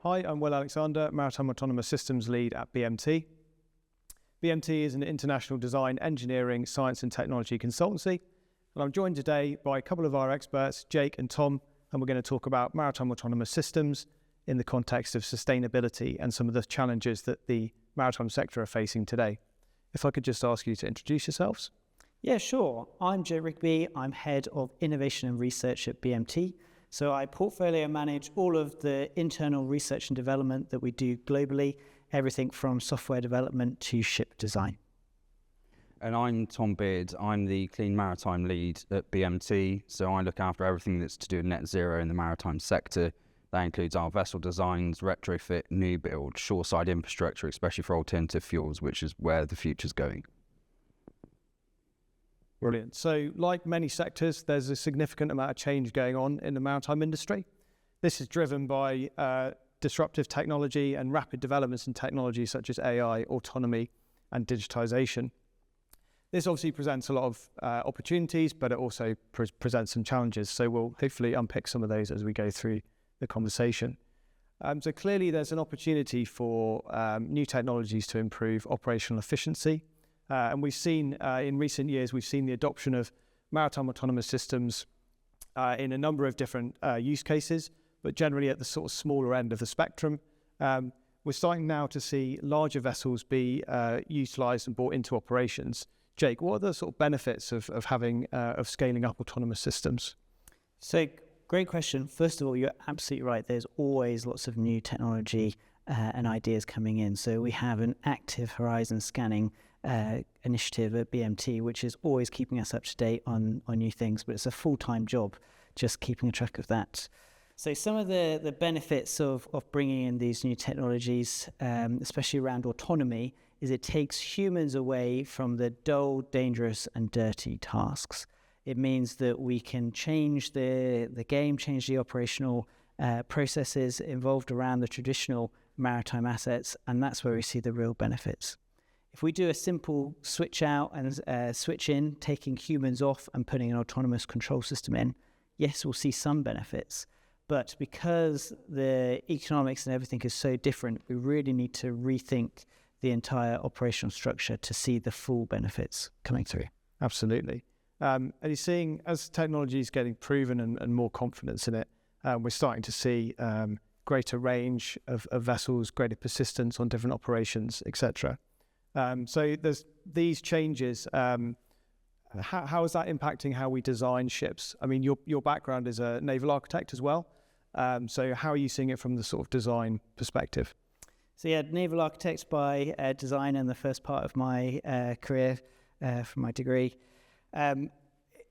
Hi, I'm Will Alexander, Maritime Autonomous Systems Lead at BMT. BMT is an international design, engineering, science and technology consultancy. And I'm joined today by a couple of our experts, Jake and Tom, and we're going to talk about maritime autonomous systems in the context of sustainability and some of the challenges that the maritime sector are facing today. If I could just ask you to introduce yourselves. Yeah, sure. I'm Rigby. I'm Head of Innovation and Research at BMT. So I portfolio manage all of the internal research and development that we do globally, everything from software development to ship design. And I'm Tom Beard. I'm the Clean Maritime Lead at BMT. So I look after everything that's to do with net zero in the maritime sector. That includes our vessel designs, retrofit, new build, shoreside infrastructure, especially for alternative fuels, which is where the future's going. Brilliant. So like many sectors, there's a significant amount of change going on in the maritime industry. This is driven by disruptive technology and rapid developments in technology such as AI, autonomy and digitization. This obviously presents a lot of opportunities, but it also presents some challenges. So we'll hopefully unpick some of those as we go through the conversation. So clearly there's an opportunity for new technologies to improve operational efficiency. And we've seen in recent years, we've seen the adoption of maritime autonomous systems in a number of different use cases, but generally at the sort of smaller end of the spectrum. We're starting now to see larger vessels be utilised and brought into operations. Jake, what are the sort of benefits of scaling up autonomous systems? So great question. First of all, you're absolutely right. There's always lots of new technology and ideas coming in. So we have an active horizon scanning initiative at BMT, which is always keeping us up to date on new things, but it's a full-time job just keeping a track of that. So some of the benefits of bringing in these new technologies, especially around autonomy, is it takes humans away from the dull, dangerous and dirty tasks. It means that we can change the game, change the operational processes involved around the traditional maritime assets, and that's where we see the real benefits. If we do a simple switch out and switch in, taking humans off and putting an autonomous control system in, yes, we'll see some benefits. But because the economics and everything is so different, we really need to rethink the entire operational structure to see the full benefits coming through. Absolutely. And you're seeing, as technology is getting proven and more confidence in it, we're starting to see greater range of vessels, greater persistence on different operations, etc. So there's these changes. How is that impacting how we design ships? I mean, your background is a naval architect as well. So how are you seeing it from the sort of design perspective? So yeah, naval architect by design in the first part of my career from my degree.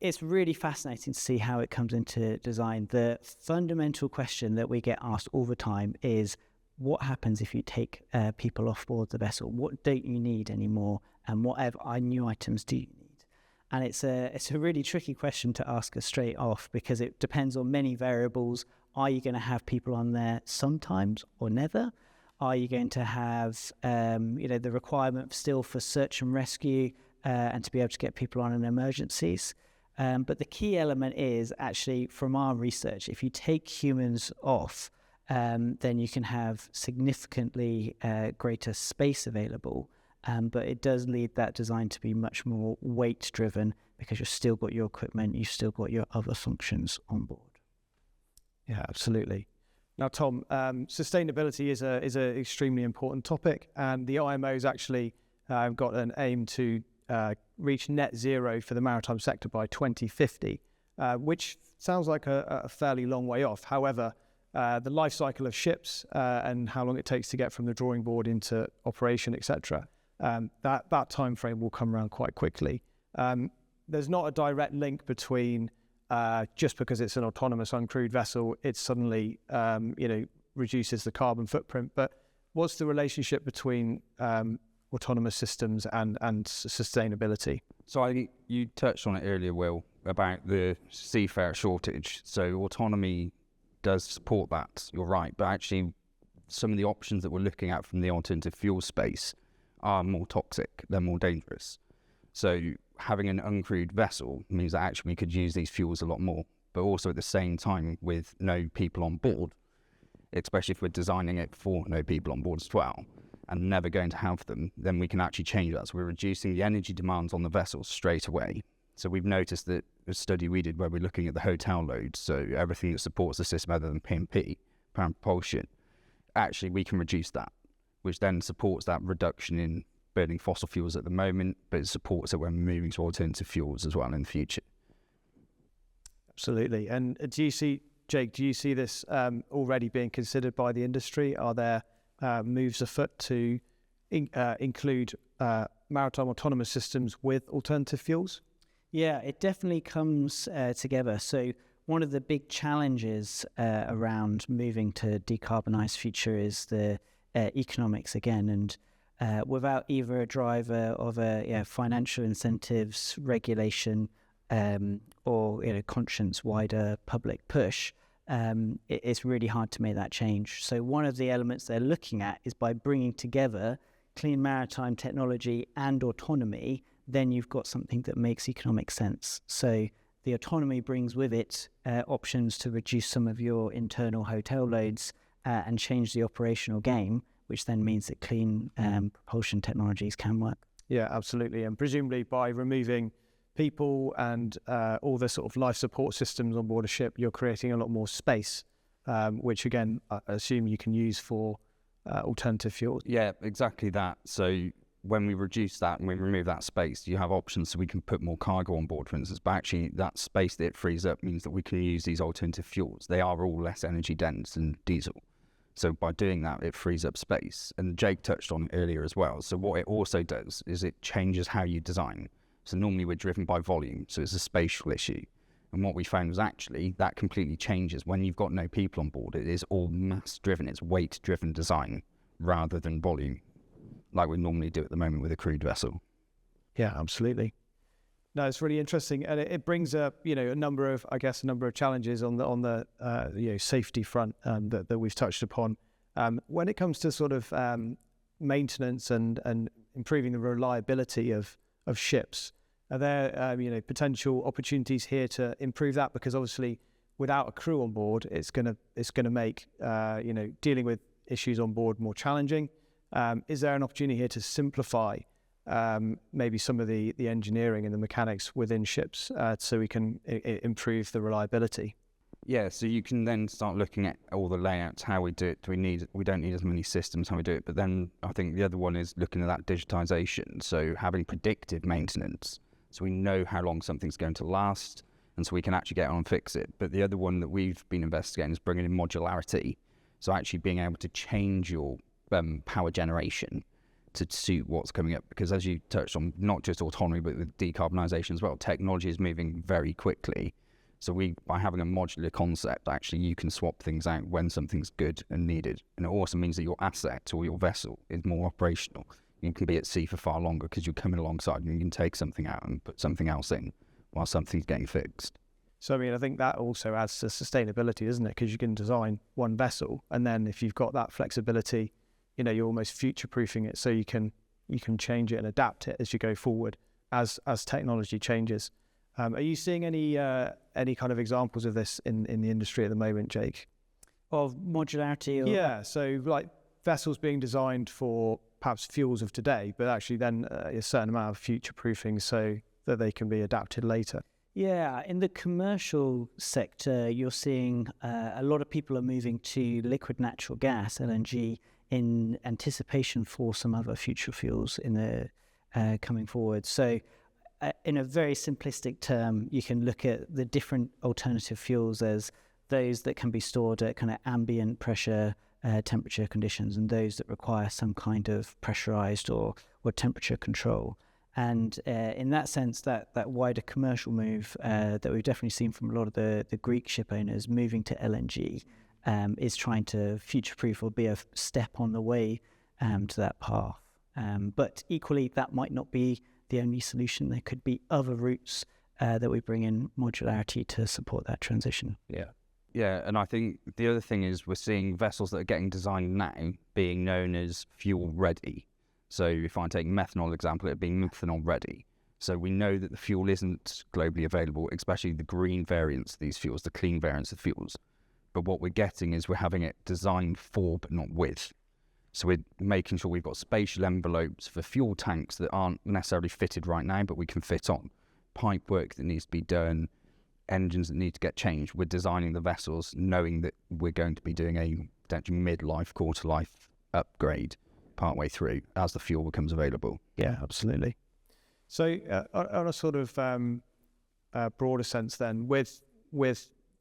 It's really fascinating to see how it comes into design. The fundamental question that we get asked all the time is, what happens if you take people off board the vessel? What don't you need anymore? And what new items do you need? And it's a really tricky question to ask us straight off because it depends on many variables. Are you going to have people on there sometimes or never? Are you going to have the requirement still for search and rescue and to be able to get people on in emergencies? But the key element is actually from our research, if you take humans off, then you can have significantly greater space available. But it does lead that design to be much more weight driven because you've still got your equipment, you've still got your other functions on board. Yeah, absolutely. Now, Tom, sustainability is a extremely important topic, and the IMO's actually got an aim to reach net zero for the maritime sector by 2050, which sounds like a fairly long way off. However, the life cycle of ships and how long it takes to get from the drawing board into operation, etc., that time frame will come around quite quickly. There's not a direct link between just because it's an autonomous uncrewed vessel, it suddenly reduces the carbon footprint. But what's the relationship between autonomous systems and sustainability? So you touched on it earlier, Will, about the seafarer shortage. So autonomy does support that, you're right. But actually, some of the options that we're looking at from the alternative fuel space are more toxic, they're more dangerous. So having an uncrewed vessel means that actually we could use these fuels a lot more, but also at the same time with no people on board, especially if we're designing it for no people on board as well, and never going to have them, then we can actually change that. So we're reducing the energy demands on the vessels straight away. So we've noticed that a study we did where we're looking at the hotel load, so everything that supports the system other than PMP, power propulsion, actually we can reduce that, which then supports that reduction in burning fossil fuels at the moment, but it supports it when we're moving to alternative fuels as well in the future. Absolutely. And do you see, Jake, this already being considered by the industry? Are there moves afoot to include maritime autonomous systems with alternative fuels? Yeah, it definitely comes together. So one of the big challenges around moving to decarbonised future is the economics again. And without either a driver of financial incentives, regulation, or conscience wider public push, it's really hard to make that change. So one of the elements they're looking at is by bringing together clean maritime technology and autonomy, then you've got something that makes economic sense. So the autonomy brings with it options to reduce some of your internal hotel loads and change the operational game, which then means that clean propulsion technologies can work. Yeah, absolutely. And presumably by removing people and all the sort of life support systems on board a ship, you're creating a lot more space, which again, I assume you can use for alternative fuels. Yeah, exactly that. So when we reduce that and we remove that space, you have options so we can put more cargo on board, for instance, but actually that space that it frees up means that we can use these alternative fuels. They are all less energy dense than diesel. So by doing that, it frees up space. And Jake touched on it earlier as well. So what it also does is it changes how you design. So normally we're driven by volume, so it's a spatial issue. And what we found was actually that completely changes when you've got no people on board. It is all mass driven, it's weight driven design rather than volume, like we normally do at the moment with a crewed vessel. Yeah, absolutely. No, it's really interesting, and it brings up a number of challenges on the safety front that we've touched upon. When it comes to sort of maintenance and improving the reliability of ships, are there potential opportunities here to improve that? Because obviously, without a crew on board, it's gonna make dealing with issues on board more challenging. Is there an opportunity here to simplify maybe some of the engineering and the mechanics within ships so we can improve the reliability? Yeah, so you can then start looking at all the layouts, how we do it. We don't need as many systems, how we do it. But then I think the other one is looking at that digitization. So having predictive maintenance, so we know how long something's going to last, and so we can actually get on and fix it. But the other one that we've been investigating is bringing in modularity. So actually being able to change your power generation to suit what's coming up, because as you touched on, not just autonomy but with decarbonisation as well, technology is moving very quickly. So by having a modular concept, actually you can swap things out when something's good and needed, and it also means that your asset or your vessel is more operational. You can be at sea for far longer because you're coming alongside and you can take something out and put something else in while something's getting fixed. So I mean, I think that also adds to sustainability, doesn't it? Because you can design one vessel, and then if you've got that flexibility, you're almost future-proofing it, so you can change it and adapt it as you go forward as technology changes. Are you seeing any kind of examples of this in the industry at the moment, Jake? Of modularity? Yeah, so like vessels being designed for perhaps fuels of today, but actually then a certain amount of future-proofing so that they can be adapted later. Yeah, in the commercial sector, you're seeing a lot of people are moving to liquid natural gas, LNG, in anticipation for some other future fuels in the coming forward. So in a very simplistic term, you can look at the different alternative fuels as those that can be stored at kind of ambient pressure, temperature conditions, and those that require some kind of pressurized or temperature control. And in that sense, that wider commercial move that we've definitely seen from a lot of the Greek ship owners moving to LNG is trying to future-proof or be a step on the way to that path. But equally, that might not be the only solution. There could be other routes that we bring in modularity to support that transition. Yeah, and I think the other thing is we're seeing vessels that are getting designed now being known as fuel ready. So if I take methanol example, it being methanol ready. So we know that the fuel isn't globally available, especially the green variants of these fuels, the clean variants of fuels. but what we're getting is we're having it designed for but not with. So we're making sure we've got spatial envelopes for fuel tanks that aren't necessarily fitted right now, but we can fit on. Pipe work that needs to be done, engines that need to get changed. We're designing the vessels knowing that we're going to be doing a potentially mid-life, quarter-life upgrade partway through as the fuel becomes available. Yeah, absolutely. So on a sort of broader sense then, with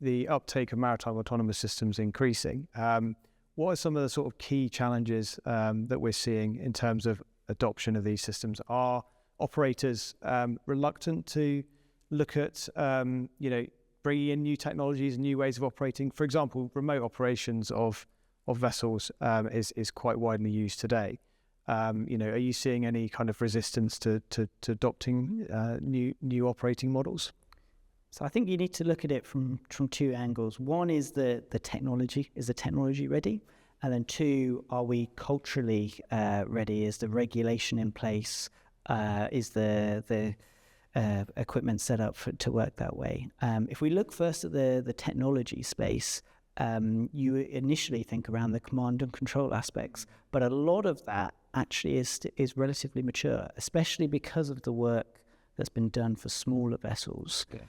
the uptake of maritime autonomous systems increasing, what are some of the sort of key challenges that we're seeing in terms of adoption of these systems? Are operators reluctant to look at, bringing in new technologies and new ways of operating? For example, remote operations of vessels is quite widely used today. Are you seeing any kind of resistance to adopting new operating models? So I think you need to look at it from two angles. One is the technology. Is the technology ready? And then two, are we culturally ready? Is the regulation in place? Is the equipment set up to work that way? If we look first at the technology space, you initially think around the command and control aspects, but a lot of that actually is relatively mature, especially because of the work that's been done for smaller vessels. Okay.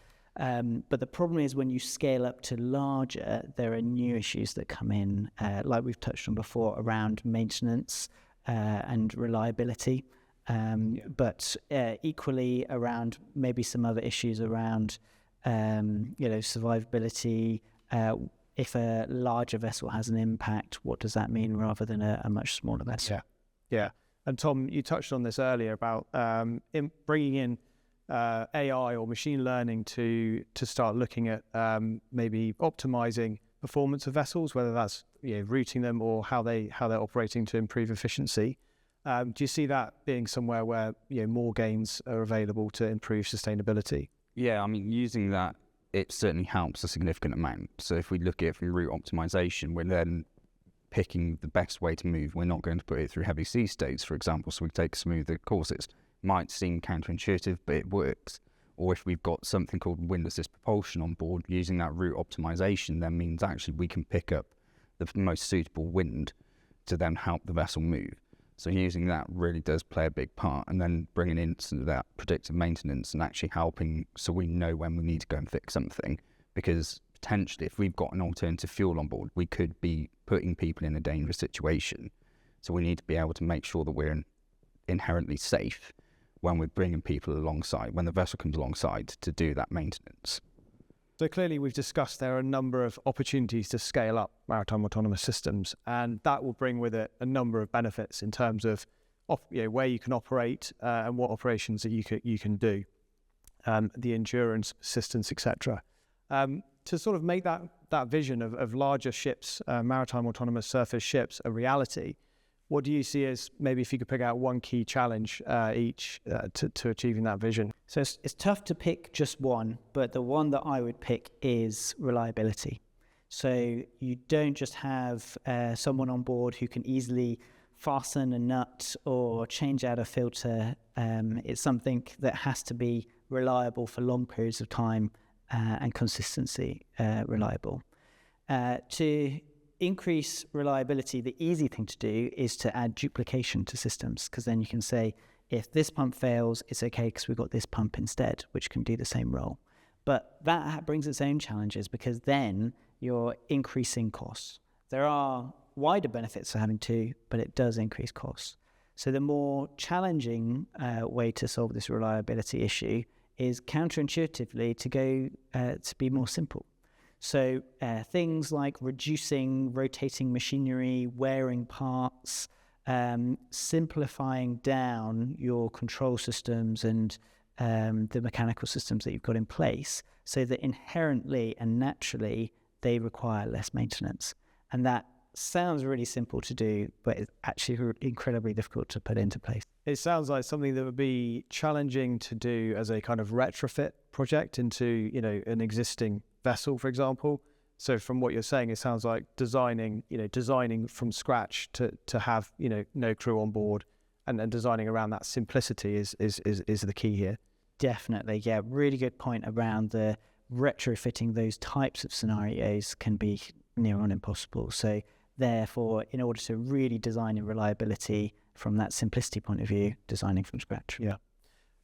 But the problem is when you scale up to larger, there are new issues that come in, like we've touched on before, around maintenance and reliability, but equally around maybe some other issues around, survivability. If a larger vessel has an impact, what does that mean rather than a much smaller vessel? Yeah. And Tom, you touched on this earlier about bringing in AI or machine learning to start looking at maybe optimizing performance of vessels, whether that's routing them or how they're operating to improve efficiency. Do you see that being somewhere where more gains are available to improve sustainability? Yeah, I mean, using that, it certainly helps a significant amount. So if we look at it from route optimization, we're then picking the best way to move. We're not going to put it through heavy sea states, for example, so we take smoother courses. Might seem counterintuitive, but it works. Or if we've got something called wind assist propulsion on board, using that route optimization then means actually we can pick up the most suitable wind to then help the vessel move. So using that really does play a big part, and then bringing in some of that predictive maintenance and actually helping so we know when we need to go and fix something. Because potentially if we've got an alternative fuel on board, we could be putting people in a dangerous situation. So we need to be able to make sure that we're inherently safe when we're bringing people alongside, when the vessel comes alongside to do that maintenance. So clearly we've discussed there are a number of opportunities to scale up maritime autonomous systems, and that will bring with it a number of benefits in terms of where you can operate and what operations that you can do, the endurance, persistence, etc. To sort of make that vision of larger ships, maritime autonomous surface ships, a reality, what do you see as maybe if you could pick out one key challenge each to achieving that vision? So it's tough to pick just one, but the one that I would pick is reliability. So you don't just have someone on board who can easily fasten a nut or change out a filter. It's something that has to be reliable for long periods of time and consistency reliable. To increase reliability, the easy thing to do is to add duplication to systems, because then you can say, if this pump fails, it's okay because we've got this pump instead, which can do the same role. But that brings its own challenges, because then you're increasing costs. There are wider benefits to having two, but it does increase costs. So the more challenging way to solve this reliability issue is counterintuitively to go to be more simple. So things like reducing rotating machinery, wearing parts, simplifying down your control systems and the mechanical systems that you've got in place, so that inherently and naturally they require less maintenance. And that sounds really simple to do, but it's actually incredibly difficult to put into place. It sounds like something that would be challenging to do as a kind of retrofit project into an existing vessel, for example. So from what you're saying, it sounds like designing from scratch to have no crew on board, and designing around that simplicity is the key here. Definitely, yeah, really good point around the retrofitting. Those types of scenarios can be near on impossible. So therefore, in order to really design in reliability from that simplicity point of view, designing from scratch. Yeah.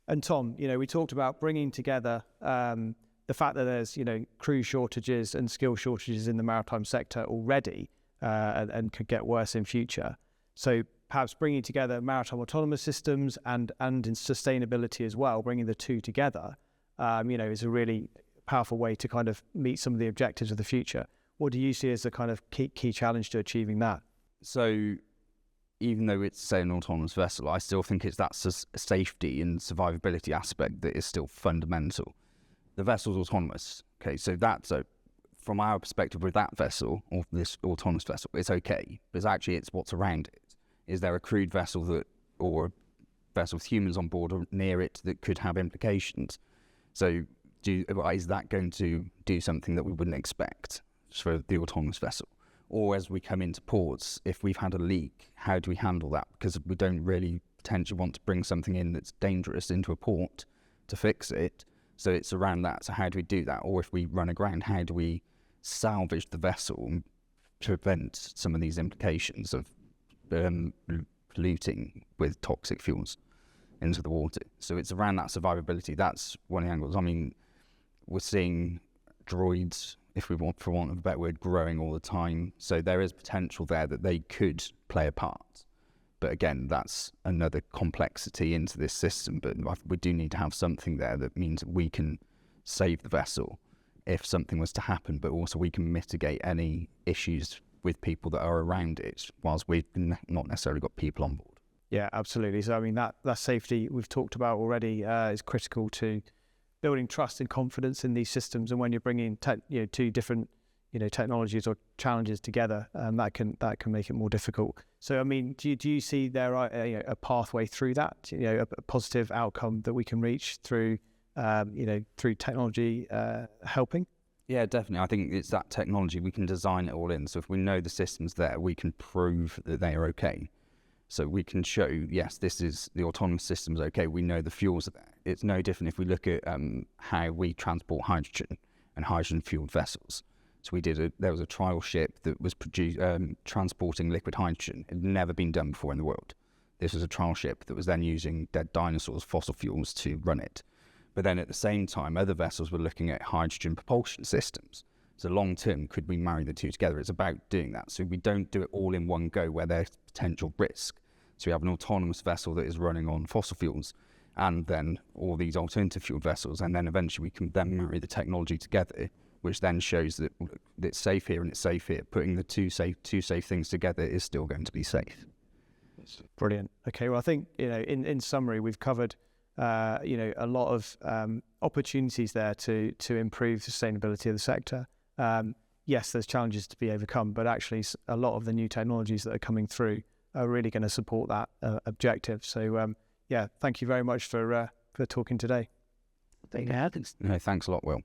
And Tom, we talked about bringing together the fact that there's, crew shortages and skill shortages in the maritime sector already, and could get worse in future. So perhaps bringing together maritime autonomous systems and in sustainability as well, bringing the two together, is a really powerful way to kind of meet some of the objectives of the future. What do you see as the kind of key challenge to achieving that? So even though it's, say, an autonomous vessel, I still think it's that safety and survivability aspect that is still fundamental. The vessel's autonomous. Okay, so from our perspective with that vessel, or this autonomous vessel, it's okay. But actually it's what's around it. Is there a crewed vessel or a vessel with humans on board or near it that could have implications? So is that going to do something that we wouldn't expect for the autonomous vessel? Or as we come into ports, if we've had a leak, how do we handle that? Because we don't really potentially want to bring something in that's dangerous into a port to fix it. So it's around that. So how do we do that? Or if we run aground, how do we salvage the vessel and prevent some of these implications of polluting with toxic fuels into the water? So it's around that survivability. That's one of the angles. I mean, we're seeing droids, if we want, for want of a better word, growing all the time. So there is potential there that they could play a part. But again, that's another complexity into this system. But we do need to have something there that means we can save the vessel if something was to happen, but also we can mitigate any issues with people that are around it, whilst we've not necessarily got people on board. Yeah, absolutely. So I mean, that safety we've talked about already is critical to building trust and confidence in these systems. And when you're bringing two different technologies or challenges together, that can make it more difficult. So I mean, do you see there a pathway through that, a positive outcome that we can reach through through technology helping? Yeah, definitely. I think it's that technology. We can design it all in. So if we know the system's there, we can prove that they are okay. So we can show, yes, the autonomous system's okay. We know the fuels are there. It's no different if we look at how we transport hydrogen and hydrogen-fueled vessels. So there was a trial ship that was transporting liquid hydrogen. It had never been done before in the world. This was a trial ship that was then using dead dinosaurs, fossil fuels, to run it. But then at the same time, other vessels were looking at hydrogen propulsion systems. So long term, could we marry the two together? It's about doing that. So we don't do it all in one go where there's potential risk. So we have an autonomous vessel that is running on fossil fuels, and then all these alternative fuel vessels, and then eventually we can then marry the technology together, which then shows that it's safe here and it's safe here. Putting the two safe things together is still going to be safe. Brilliant. Okay, well, I think in summary, we've covered a lot of opportunities there to improve sustainability of the sector. Yes, there's challenges to be overcome, but actually a lot of the new technologies that are coming through are really going to support that objective. So thank you very much for talking today. Thank you. No, thanks a lot, Will.